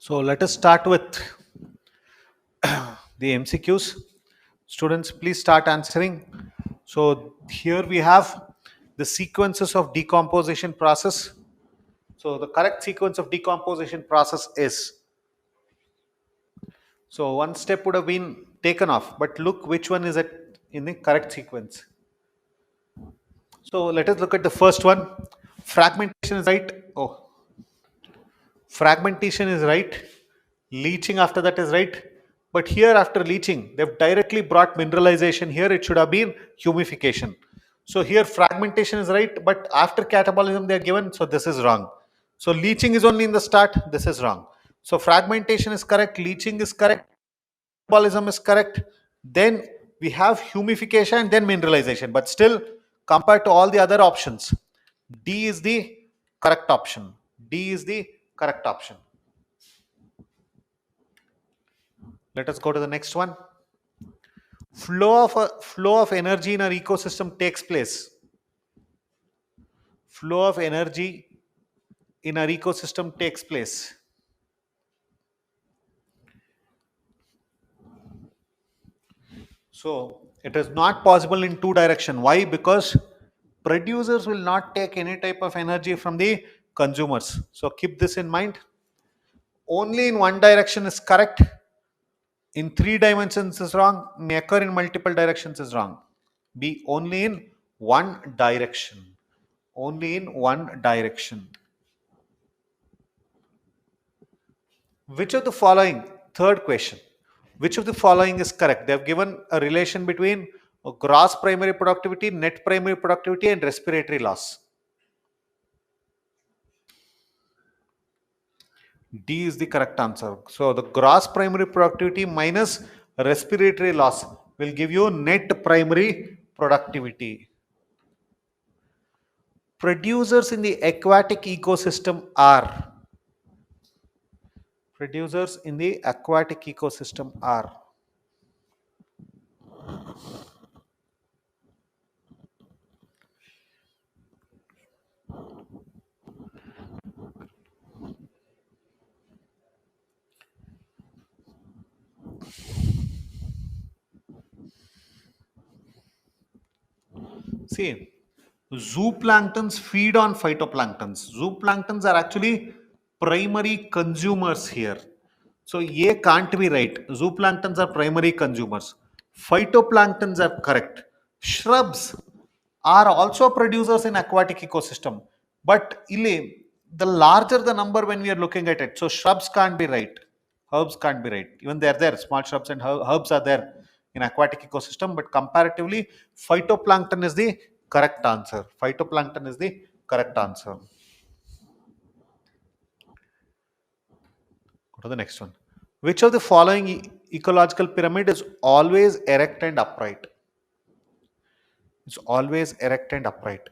So let us start with the MCQs. Students, please start answering. So here we have the sequences of decomposition process. So the correct sequence of decomposition process is, so one step would have been taken off, but look which one is it in the correct sequence. So let us look at the first one. Fragmentation is right. Oh, fragmentation is right. Leaching after that is right. But here after leaching, they've directly brought mineralization. Here it should have been humification. So here fragmentation is right, but after catabolism they are given, so this is wrong. So leaching is only in the start, this is wrong. So fragmentation is correct, leaching is correct, catabolism is correct. Then we have humification and then mineralization. But still, compared to all the other options, D is the correct option. D is the correct option. Let us go to the next one. Flow of energy in our ecosystem takes place. Flow of energy in our ecosystem takes place. So it is not possible in two direction. Why? Because producers will not take any type of energy from the consumers. So keep this in mind. Only in one direction is correct. In three dimensions is wrong. May occur in multiple directions is wrong. Be only in one direction. Only in one direction. Which of the following, third question, which of the following is correct? They have given a relation between gross primary productivity, net primary productivity, and respiratory loss. D is the correct answer. So the gross primary productivity minus respiratory loss will give you net primary productivity. Producers in the aquatic ecosystem are. Producers in the aquatic ecosystem are. See, zooplanktons feed on phytoplanktons. Zooplanktons are actually primary consumers here. So A can't be right. Zooplanktons are primary consumers. Phytoplanktons are correct. Shrubs are also producers in aquatic ecosystem. But the larger the number when we are looking at it, so shrubs can't be right. Herbs can't be right. Even they're there. Small shrubs and herbs are there in aquatic ecosystem, but comparatively, phytoplankton is the correct answer. Phytoplankton is the correct answer. Go to the next one. Which of the following ecological pyramid is always erect and upright? It's always erect and upright.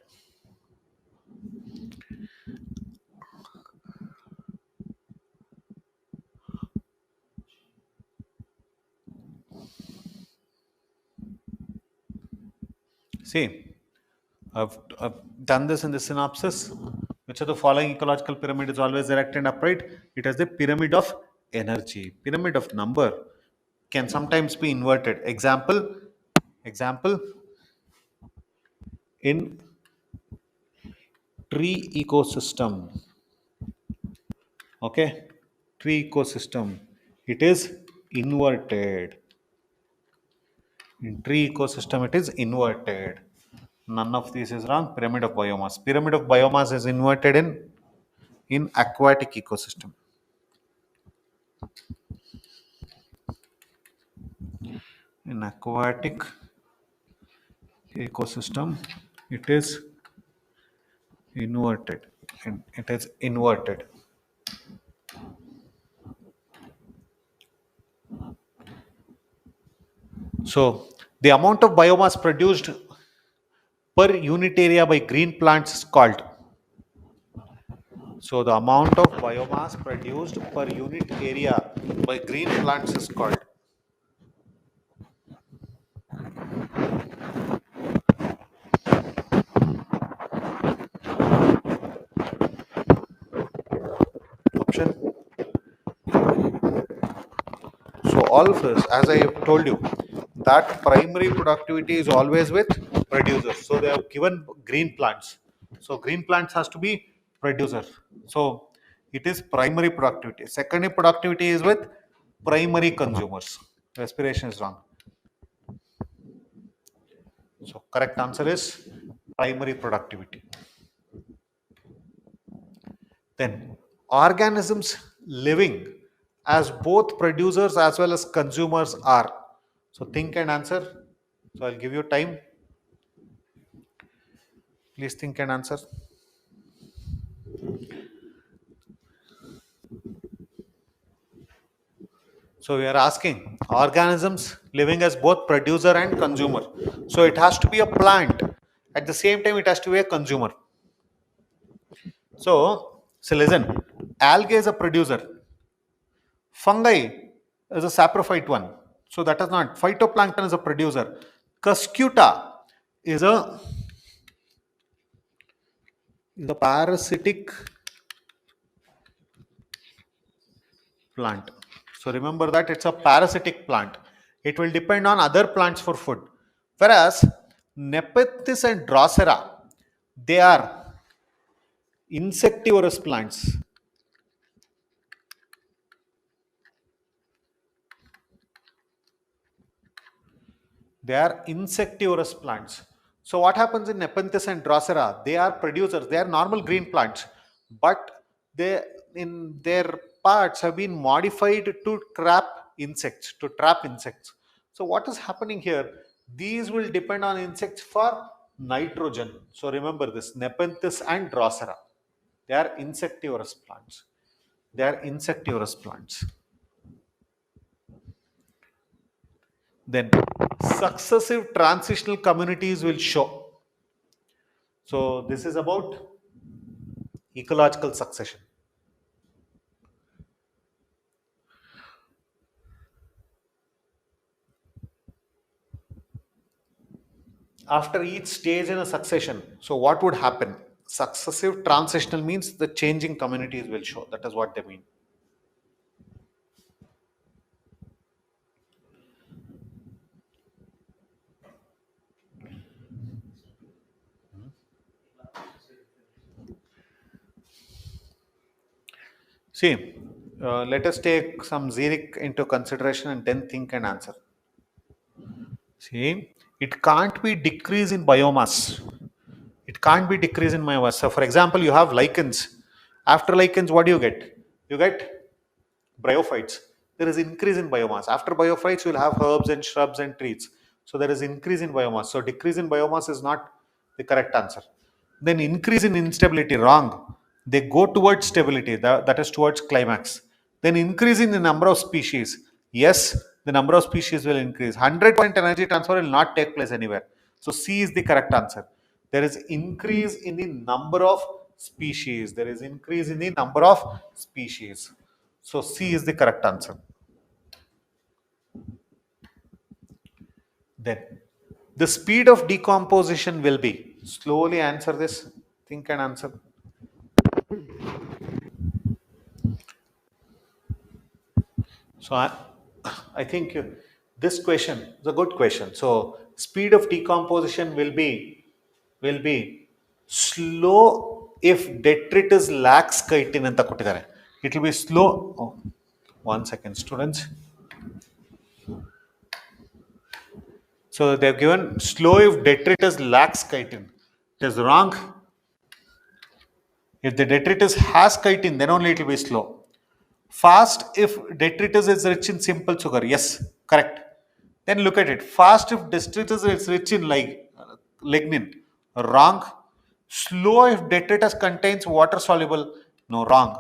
See, I've done this in the synopsis. Which of the following ecological pyramid is always erect and upright? It is the pyramid of energy. Pyramid of number can sometimes be inverted. Example, in tree ecosystem. Okay, tree ecosystem. It is inverted. In tree ecosystem, it is inverted. None of this is wrong. Pyramid of biomass. Pyramid of biomass is inverted in aquatic ecosystem. In aquatic ecosystem, it is inverted. And it is inverted. So the amount of biomass produced per unit area by green plants is called. So the amount of biomass produced per unit area by green plants is called. Option all of this, as I have told you, that primary productivity is always with producers. So they have given green plants. So green plants has to be producer. So it is primary productivity. Secondary productivity is with primary consumers. Respiration is wrong. So correct answer is primary productivity. Then organisms living as both producers as well as consumers are. So think and answer. So I'll give you time. Please think and answer. So we are asking organisms living as both producer and consumer. So it has to be a plant. At the same time, it has to be a consumer. So listen, algae is a producer. Fungi is a saprophyte one. So that is not. Phytoplankton is a producer. Cuscuta is a parasitic plant. So remember that it's a parasitic plant. It will depend on other plants for food. Whereas Nepenthes and Drosera, they are insectivorous plants. They are insectivorous plants. So what happens in Nepenthes and Drosera? They are producers. They are normal green plants, but they in their parts have been modified to trap insects. To trap insects. So what is happening here? These will depend on insects for nitrogen. So remember this: Nepenthes and Drosera. They are insectivorous plants. They are insectivorous plants. Then successive transitional communities will show. So this is about ecological succession. After each stage in a succession, so what would happen? Successive transitional means the changing communities will show. That is what they mean. See, let us take some xeric into consideration and then think and answer. See, it can't be decrease in biomass. It can't be decrease in biomass. So, for example, you have lichens. After lichens, what do you get? You get bryophytes. There is increase in biomass. After biophytes, you will have herbs and shrubs and trees. So there is increase in biomass. So decrease in biomass is not the correct answer. Then increase in instability, wrong. They go towards stability, that is towards climax. Then increase in the number of species. Yes, the number of species will increase. 100% energy transfer will not take place anywhere. So C is the correct answer. There is increase in the number of species. There is increase in the number of species. So C is the correct answer. Then the speed of decomposition will be. Slowly answer this. Think and answer. So I think this question is a good question. So speed of decomposition will be slow if detritus lacks chitin ಅಂತ ಕೊಟ್ಟಿದ್ದಾರೆ. It will be slow. Oh, 1 second, students. So they have given slow if detritus lacks chitin. It is wrong. If the detritus has chitin, then only it will be slow. Fast if detritus is rich in simple sugar. Yes, correct. Then look at it. Fast if detritus is rich in lignin. Wrong. Slow if detritus contains water soluble. No, wrong.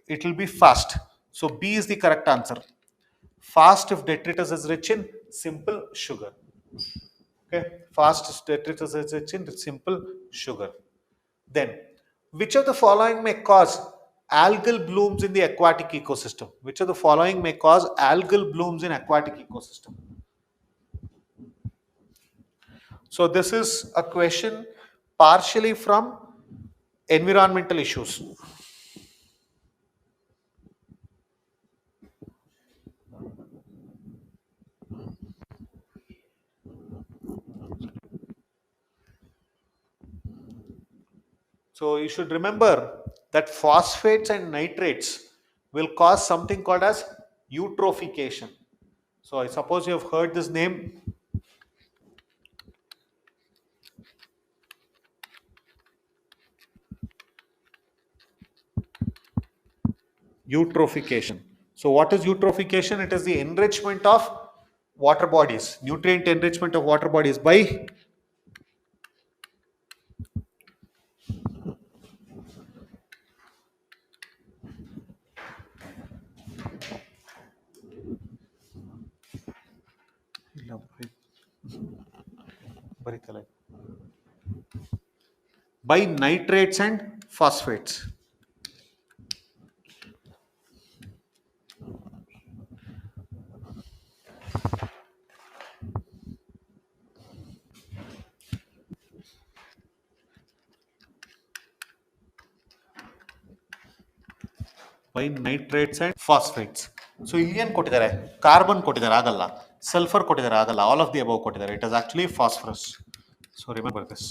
It will be fast. So B is the correct answer. Fast if detritus is rich in simple sugar. Okay, fast detritus is rich in simple sugar. Then, which of the following may cause algal blooms in the aquatic ecosystem? Which of the following may cause algal blooms in aquatic ecosystem? So this is a question partially from environmental issues. So you should remember that phosphates and nitrates will cause something called as eutrophication. So I suppose you have heard this name. Eutrophication. So what is eutrophication? It is the enrichment of water bodies, nutrient enrichment of water bodies by nitrates and phosphates. By nitrates and phosphates. So ಇಲ್ಲಿ ಏನು ಕೊಟ್ಟಿದ್ದಾರೆ? Carbon ಕೊಟ್ಟಿದ್ದಾರೆ, ಆಗಲ್ಲ. Sulphur ಕೊಟ್ಟಿದ್ದಾರೆ, ಆಗಲ್ಲ. All of the above ಕೊಟ್ಟಿದ್ದಾರೆ. It is actually phosphorus. So remember this.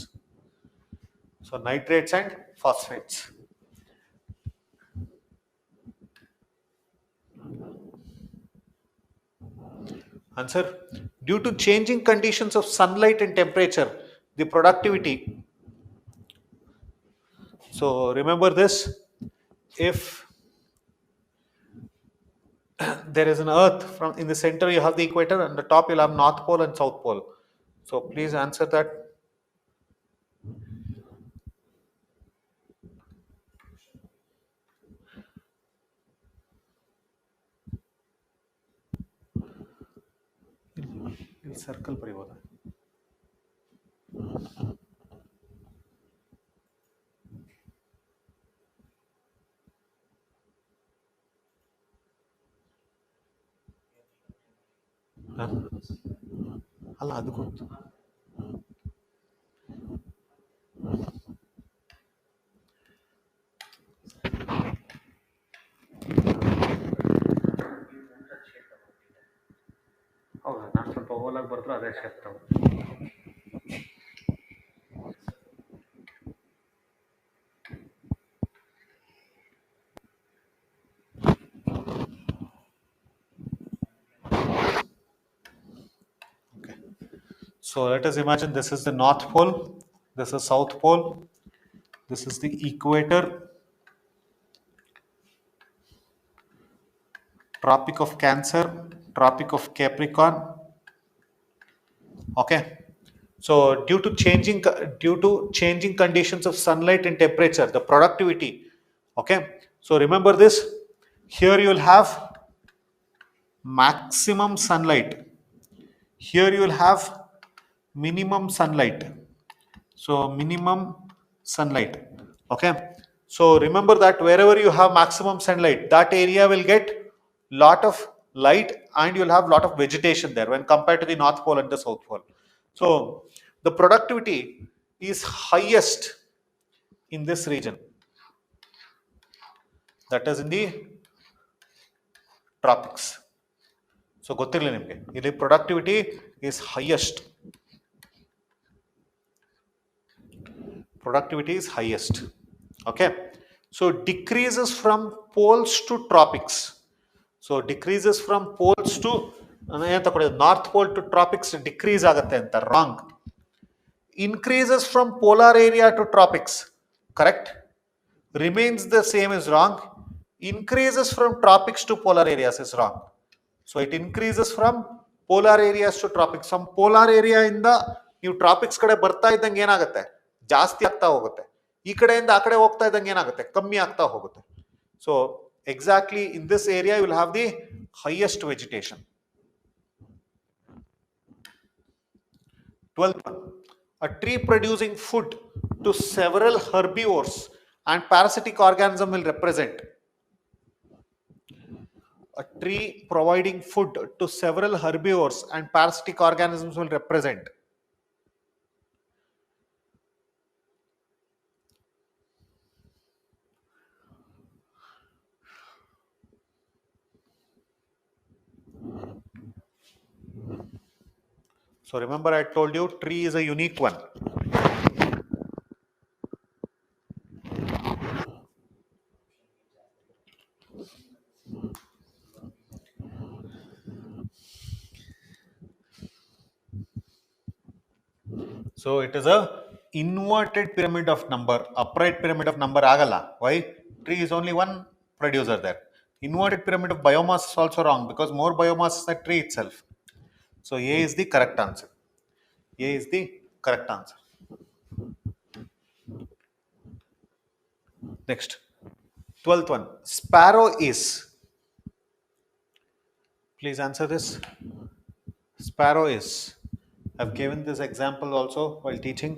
So nitrates and phosphates. Answer: due to changing conditions of sunlight and temperature, the productivity. So remember this: if there is an earth from in the center, you have the equator, and the top you'll have north pole and south pole. So please answer that. ಇಲ್ಲಿ circle ಬರೀಬೋದಾ? ಅಲ್ಲ, ಅದು ಗೊತ್ತು. ಹೌದಾ? ನಾನು ಸ್ವಲ್ಪ ಹೋಲಾಗಿ ಬರೆದ್ರು ಅದೇ shape ತಗೋ. So let us imagine this is the North Pole, this is South Pole, this is the equator, Tropic of Cancer, Tropic of Capricorn. Okay. So due to changing conditions of sunlight and temperature, the productivity. Okay. So remember this. Here you will have maximum sunlight. Here you will have minimum sunlight. So minimum sunlight. Okay. So remember that wherever you have maximum sunlight, that area will get lot of light and you'll have lot of vegetation there when compared to the North Pole and the South Pole. So the productivity is highest in this region. That is in the tropics. So ಗೊತ್ತಿರಲಿ ನಿಮಗೆ, ಇಲ್ಲಿ productivity is highest. Productivity is highest. Okay. So decreases from poles to tropics. So decreases from poles to North Pole to tropics decrease ಆಗುತ್ತೆ ಅಂತ. Wrong. Increases from polar area to tropics. Correct. Remains the same is wrong. Increases from tropics to polar areas is wrong. So it increases from polar areas to tropics. Some polar area ಇಂದ ನೀವು tropics ಕಡೆ ಬರ್ತಾ ಇದ್ದಂಗೆ ಏನಾಗುತ್ತೆ? ಜಾಸ್ತಿ ಆಗ್ತಾ ಹೋಗುತ್ತೆ. ಈ ಕಡೆಯಿಂದ ಆ ಕಡೆ ಹೋಗ್ತಾ ಇದ್ದಂಗೆ ಏನಾಗುತ್ತೆ? ಕಮ್ಮಿ ಆಗ್ತಾ ಹೋಗುತ್ತೆ. So exactly in this area you will have the highest vegetation. 12th one. A tree producing food to several herbivores and parasitic organisms will represent. A tree providing food to several herbivores and parasitic organisms will represent. So remember I told you tree is a unique one. So it is a inverted pyramid of number. Upright pyramid of number agala. Why? Tree is only one producer there. Inverted pyramid of biomass is also wrong because more biomass is the tree itself. So A is the correct answer. A is the correct answer. Next, 12th one. Sparrow is. Please answer this. Sparrow is. I've given this example also while teaching.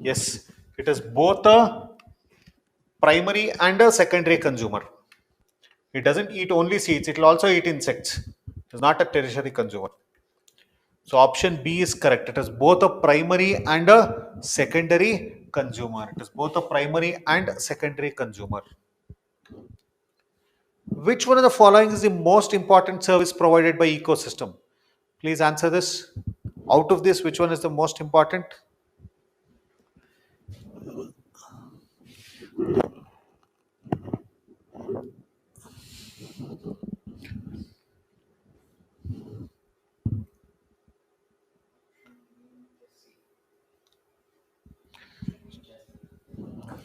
Yes, it is both a primary and a secondary consumer. It doesn't eat only seeds, it will also eat insects. It is not a tertiary consumer. So option B is correct. It is both a primary and a secondary consumer. It is both a primary and secondary consumer. Which one of the following is the most important service provided by ecosystem? Please answer this. Out of this, which one is the most important?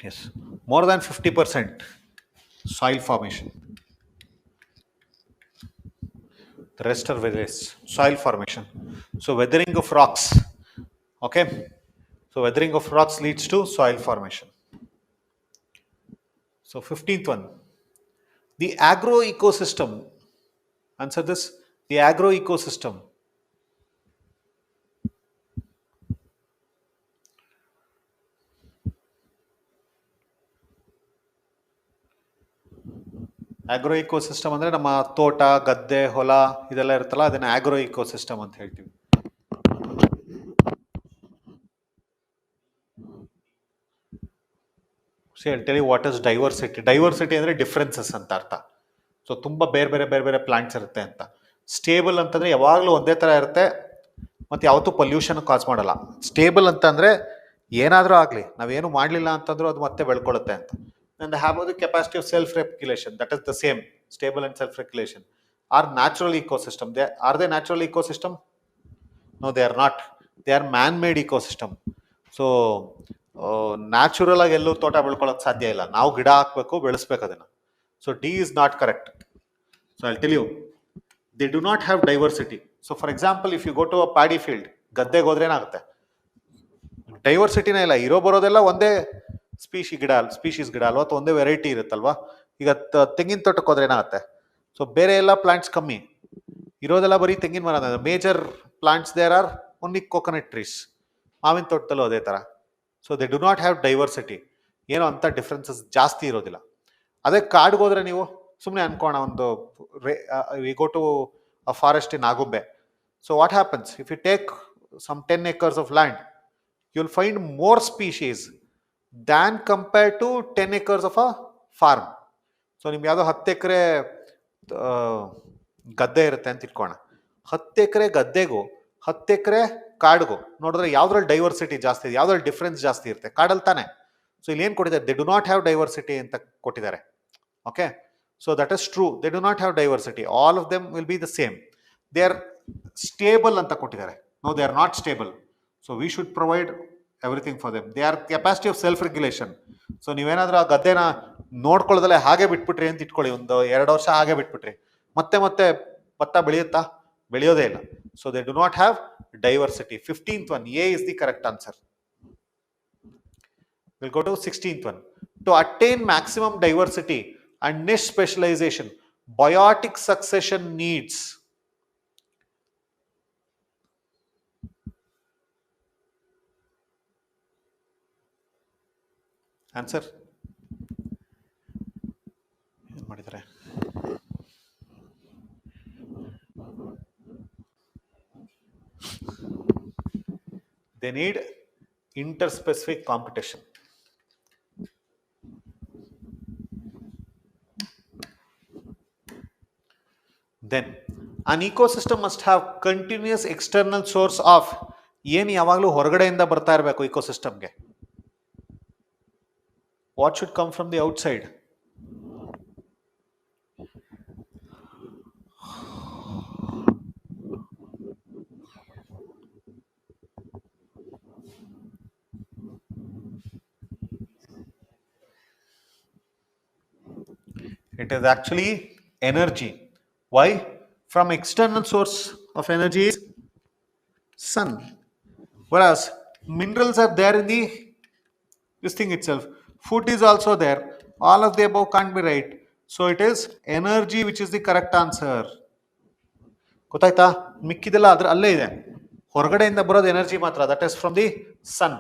Yes, more than 50% soil formation. The rest are various soil formation. So weathering of rocks. Okay. So weathering of rocks leads to soil formation. So 15th one. The agro ecosystem. Answer this. The agro ecosystem. Agro ecosystem ಅಂದರೆ ನಮ್ಮ ತೋಟ ಗದ್ದೆ ಹೊಲ ಇದೆಲ್ಲ ಇರುತ್ತಲ್ಲ ಅದನ್ನ agro ecosystem ಅಂತ ಹೇಳ್ತೀವಿ. Tell you what is diversity. Diversity ಅಂದರೆ ಡಿಫ್ರೆನ್ಸಸ್ ಅಂತ ಅರ್ಥ. ಸೊ ತುಂಬ ಬೇರೆ ಬೇರೆ ಬೇರೆ ಬೇರೆ ಪ್ಲಾಂಟ್ಸ್ ಇರುತ್ತೆ ಅಂತ. ಸ್ಟೇಬಲ್ ಅಂತಂದರೆ ಯಾವಾಗಲೂ ಒಂದೇ ಥರ ಇರುತ್ತೆ ಮತ್ತು ಯಾವತ್ತೂ ಪೊಲ್ಯೂಷನ್ ಕಾಸ್ ಮಾಡಲ್ಲ. ಸ್ಟೇಬಲ್ ಅಂತಂದರೆ ಏನಾದರೂ ಆಗಲಿ ನಾವೇನು ಮಾಡಲಿಲ್ಲ ಅಂತಂದ್ರೂ ಅದು ಮತ್ತೆ ಬೆಳ್ಕೊಳ್ಳುತ್ತೆ ಅಂತ. And have the capacity of self-regulation. That is the same, stable and self-regulation. Are natural ecosystem. Are they natural ecosystem? No, they are not. They are man-made ecosystem. So, natural ಆಗಿ ಎಲ್ಲೂ ತೋಟ ಬೆಳ್ಕೊಳ್ಳೋಕೆ ಸಾಧ್ಯ ಇಲ್ಲ. ನಾವು ಗಿಡ ಹಾಕಬೇಕು, ಬೆಳೆಸಬೇಕು ಅದನ್ನು. So D is not correct. So I'll tell you, they do not have diversity. So for example, if you go to a paddy field, ಗದ್ದೆಗೆ ಹೋದ್ರೆ ಏನಾಗುತ್ತೆ? ಡೈವರ್ಸಿಟಿನೇ ಇಲ್ಲ, ಇರೋ ಬರೋದೆಲ್ಲ ಒಂದೇ ಸ್ಪೀಶೀಸ್ ಗಿಡ ಅಲ್ವಾ, ಅಥವಾ ಒಂದೇ ವೆರೈಟಿ ಇರುತ್ತಲ್ವಾ. ಈಗ ತೆಂಗಿನ ತೋಟಕ್ಕೆ ಹೋದ್ರೆ ಏನಾಗುತ್ತೆ? ಸೊ ಬೇರೆ ಎಲ್ಲ ಪ್ಲಾಂಟ್ಸ್ ಕಮ್ಮಿ, ಇರೋದೆಲ್ಲ ಬರೀ ತೆಂಗಿನ ಮರ. Major plants there are only coconut trees. ಮಾವಿನ ತೋಟದಲ್ಲೂ ಅದೇ ಥರ. So they do not have diversity. ಏನೋ ಅಂಥ ಡಿಫ್ರೆನ್ಸಸ್ ಜಾಸ್ತಿ ಇರೋದಿಲ್ಲ. ಅದೇ ಕಾಡಿಗೆ ಹೋದ್ರೆ ನೀವು ಸುಮ್ಮನೆ ಅನ್ಕೋಣ, ಒಂದು we go to a forest in Agumbe. So what happens if you take some 10 acres of land, you will find more species than compared to 10 acres of a farm. So ನಿಮ್ಗೆ ಯಾವುದೋ 10 ಎಕರೆ ಗದ್ದೆ ಇರುತ್ತೆ ಅಂತ ಇಟ್ಕೋಣ. 10 ಎಕರೆ ಗದ್ದೆಗೂ 10 ಎಕರೆ ಕಾಡಿಗೂ ನೋಡಿದ್ರೆ ಯಾವ್ದ್ರಲ್ಲಿ ಡೈವರ್ಸಿಟಿ ಜಾಸ್ತಿ ಇದೆ, ಯಾವ್ದ್ರಲ್ಲಿ ಡಿಫ್ರೆನ್ಸ್ ಜಾಸ್ತಿ ಇರುತ್ತೆ? ಕಾಡಲ್ಲಿ ತಾನೆ. ಸೊ ಇಲ್ಲಿ ಏನು ಕೊಟ್ಟಿದ್ದಾರೆ? They do not have diversity ಅಂತ ಕೊಟ್ಟಿದ್ದಾರೆ. Okay, so that is true. They do not have diversity. All of them will be the same. They are stable ಅಂತ ಕೊಟ್ಟಿದ್ದಾರೆ. No, they are not stable. So we should provide everything for them. They are capacity of self regulation. So ನೀವೇನಾದ್ರೂ ಆ ಗದ್ದೆನ ನೋಡ್ಕೊಳ್ಳೋದಲ್ಲೇ ಹಾಗೆ ಬಿಟ್ಬಿಟ್ರಿ ಅಂತ ಇಟ್ಕೊಳ್ಳಿ, ಒಂದು 2 ವರ್ಷ ಹಾಗೆ ಬಿಟ್ಬಿಟ್ರಿ, ಮತ್ತೆ ಮತ್ತೆ ಭತ್ತ ಬೆಳೆಯುತ್ತಾ? ಬೆಳೆಯೋದೇ ಇಲ್ಲ. So they do not have diversity. 15th one, A is the correct answer. We'll go to 16th one. To attain maximum diversity and niche specialization, biotic succession needs. Answer ಏನು ಮಾಡಿದ್ದಾರೆ? They need interspecific competition. Then an ecosystem must have continuous external source of. ಏನು ಯಾವಾಗಲೂ ಹೊರಗಡೆಯಿಂದ ಬರ್ತಾ ಇರಬೇಕು ಇಕೋಸಿಸ್ಟಮ್ಗೆ. What should come from the outside? It is actually energy. Why? From external source of energy is sun. Whereas minerals are there in the this thing itself. Food is also there. All of the above can't be right. So it is energy which is the correct answer. ಗೊತ್ತಾಯ್ತಾ? ಮಿಕ್ಕಿದೆಲ್ಲ ಅದ್ರ ಅಲ್ಲೇ ಇದೆ. ಹೊರಗಡೆಯಿಂದ ಬರೋದು energy ಮಾತ್ರ. That is from the sun.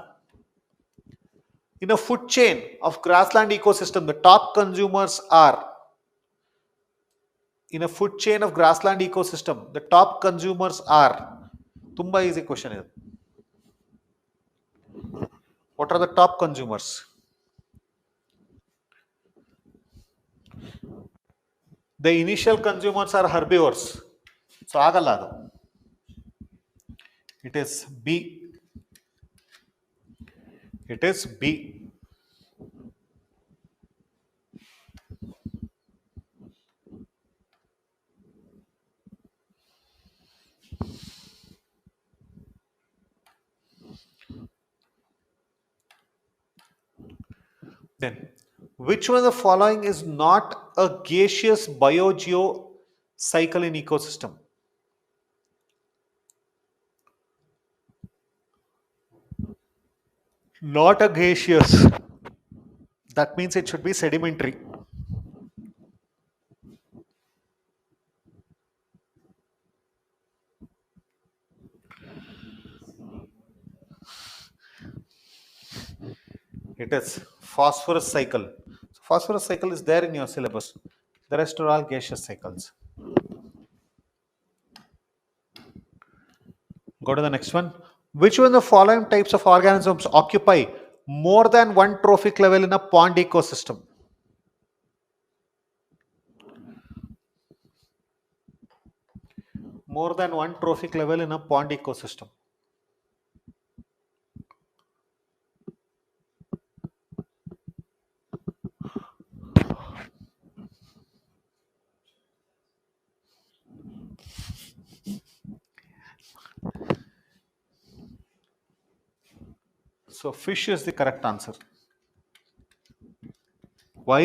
In a food chain of grassland ecosystem, the top consumers are in a food chain of grassland ecosystem, the top consumers are. Tumba easy question is. What are the top consumers? The initial consumers are herbivores. So agalla adu. It is B. It is B. Then, which one of the following is not a gaseous biogeo cycle in ecosystem? Not a gaseous. That means it should be sedimentary. It is phosphorus cycle. So phosphorus cycle is there in your syllabus. The rest are all gaseous cycles. Go to the next one. Which one of the following types of organisms occupy more than one trophic level in a pond ecosystem? More than one trophic level in a pond ecosystem. So fish is the correct answer. Why?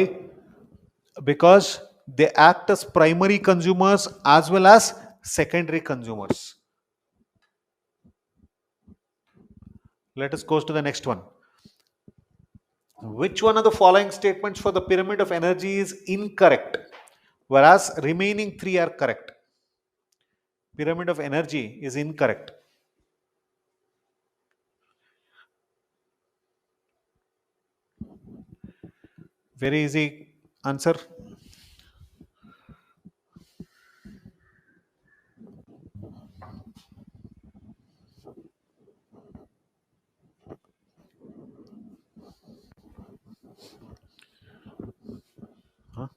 Because they act as primary consumers as well as secondary consumers. Let us go to the next one. Which one of the following statements for the pyramid of energy is incorrect, whereas remaining three are correct? Pyramid of energy is incorrect. Very easy answer. Huh?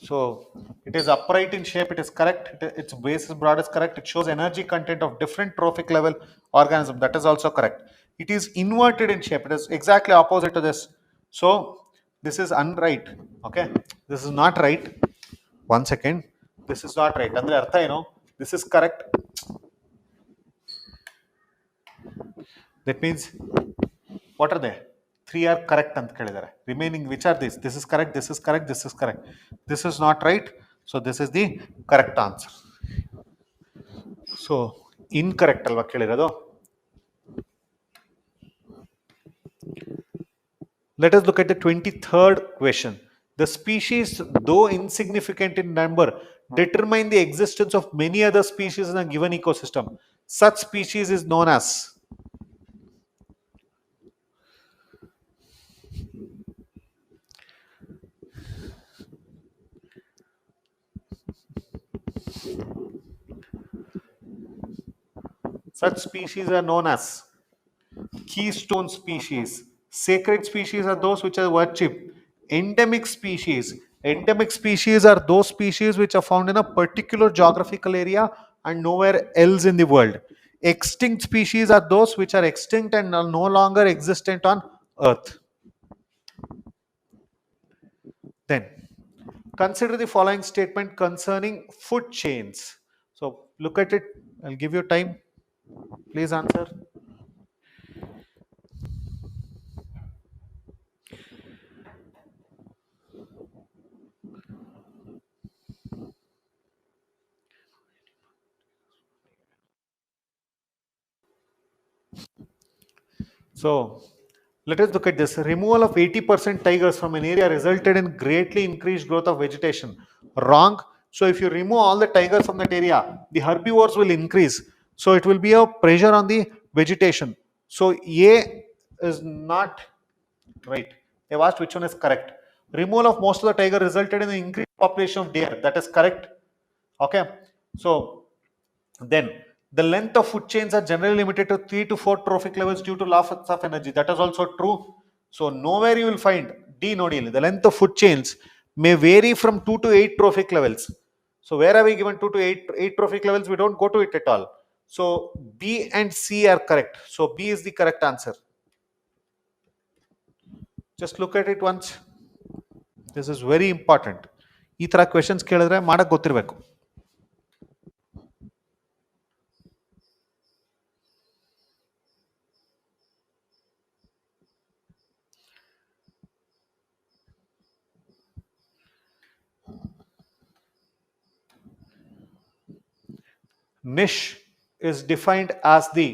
So it is upright in shape, it is correct. Its base is broad is correct. It shows energy content of different trophic level organism. That is also correct. It is inverted in shape. It is exactly opposite to this. So this is unright. Okay. This is not right. 1 second. This is not right. Andre artha eno? This is correct. That means what are they? Three are correct ಅಂತ ಕೇಳಿದ್ದಾರೆ. Remaining which are these? This is correct, this is correct, this is correct. This is not right. So this is the correct answer. So incorrect ಅಲ್ವಾ ಕೇಳಿರೋದು? Let us look at the 23rd question. The species, though insignificant in number, determine the existence of many other species in a given ecosystem. Such species is known as. Such species are known as keystone species. Sacred species are those which are worshipped. Endemic species. Endemic species are those species which are found in a particular geographical area and nowhere else in the world. Extinct species are those which are extinct and are no longer existent on Earth. Then, consider the following statement concerning food chains. So, look at it. I'll give you time. Please answer. So let us look at this. Removal of 80% tigers from an area resulted in greatly increased growth of vegetation. Wrong. So if you remove all the tigers from that area, the herbivores will increase. So it will be a pressure on the vegetation. So A is not right. They've asked which one is correct. Removal of most of the tiger resulted in the increased population of deer. That is correct. Okay. So then the length of food chains are generally limited to 3 to 4 trophic levels due to loss of energy. That is also true. So nowhere you will find D nodal. The length of food chains may vary from 2 to 8 trophic levels. So where are we given 2 to 8 trophic levels? We don't go to it at all. So B and C are correct. So B is the correct answer. Just look at it once. This is very important. ಈ ತರ questions ಕೇಳಿದ್ರೆ ಮಾಡಕ್ ಗೊತ್ತಿರಬೇಕು. Niche is defined as the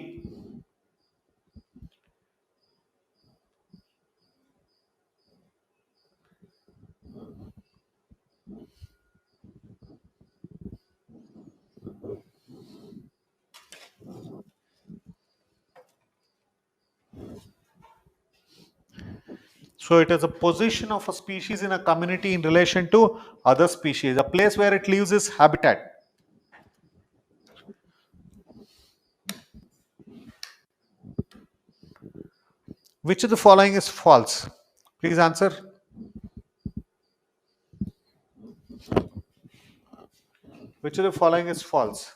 so it is a position of a species in a community in relation to other species. A place where it lives is habitat. Which of the following is false? Please answer. Which of the following is false?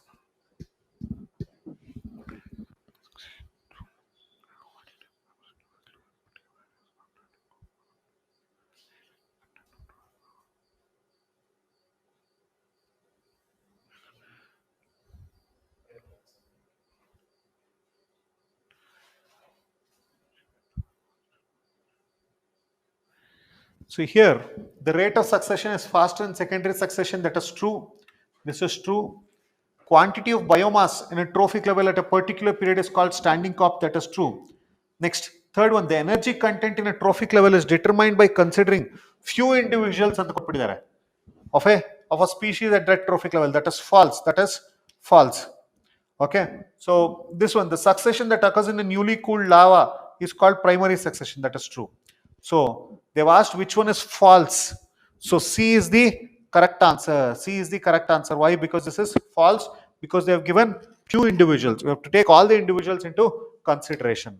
So here, the rate of succession is faster in secondary succession. That is true. This is true. Quantity of biomass in a trophic level at a particular period is called standing crop. That is true. Next, third one, the energy content in a trophic level is determined by considering few individuals ಅಂತ ಕೊಟ್ಬಿಟ್ಟಿದ್ದಾರೆ of a species at that trophic level. That is false. That is false. Okay. So this one, the succession that occurs in a newly cooled lava is called primary succession. That is true. So they've asked which one is false. So C is the correct answer. C is the correct answer. Why? Because this is false. Because they have given few individuals. We have to take all the individuals into consideration.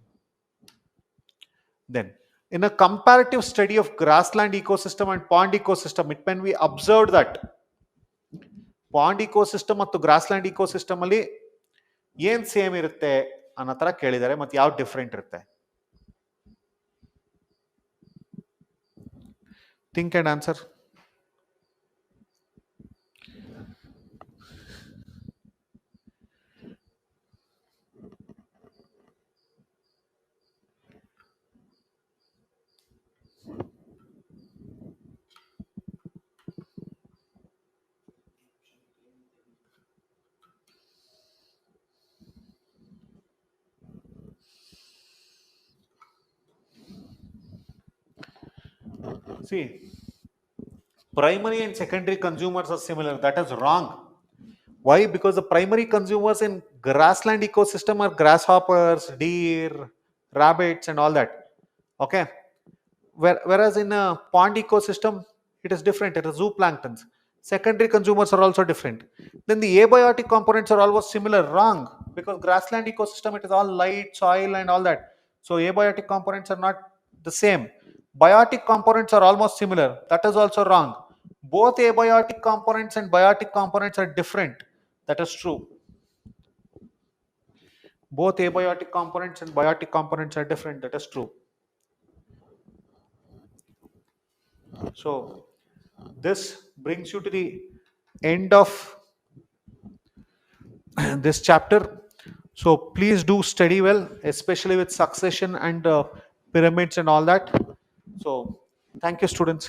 Then, in a comparative study of grassland ecosystem and pond ecosystem, it can be observed that pond ecosystem ಮತ್ತು grassland ecosystem ಅಲ್ಲಿ ಏನ್ same ಇರುತ್ತೆ ಅನ್ನೋ ತರ ಕೇಳಿದ್ದಾರೆ ಮತ್ತೆ ಯಾವ different ಇರುತ್ತೆ. Think and answer. See, primary and secondary consumers are similar. That is wrong. Why? Because the primary consumers in grassland ecosystem are grasshoppers, deer, rabbits, and all that. Okay. Whereas in a pond ecosystem, it is different. It is zooplanktons. Secondary consumers are also different. Then the abiotic components are almost similar. Wrong. Because grassland ecosystem, it is all light, soil, and all that. So abiotic components are not the same. Biotic components are almost similar. That is also wrong. Both abiotic components and biotic components are different. That is true. Both abiotic components and biotic components are different. That is true. So this brings you to the end of this chapter. So please do study well, especially with succession and pyramids and all that. So thank you, students.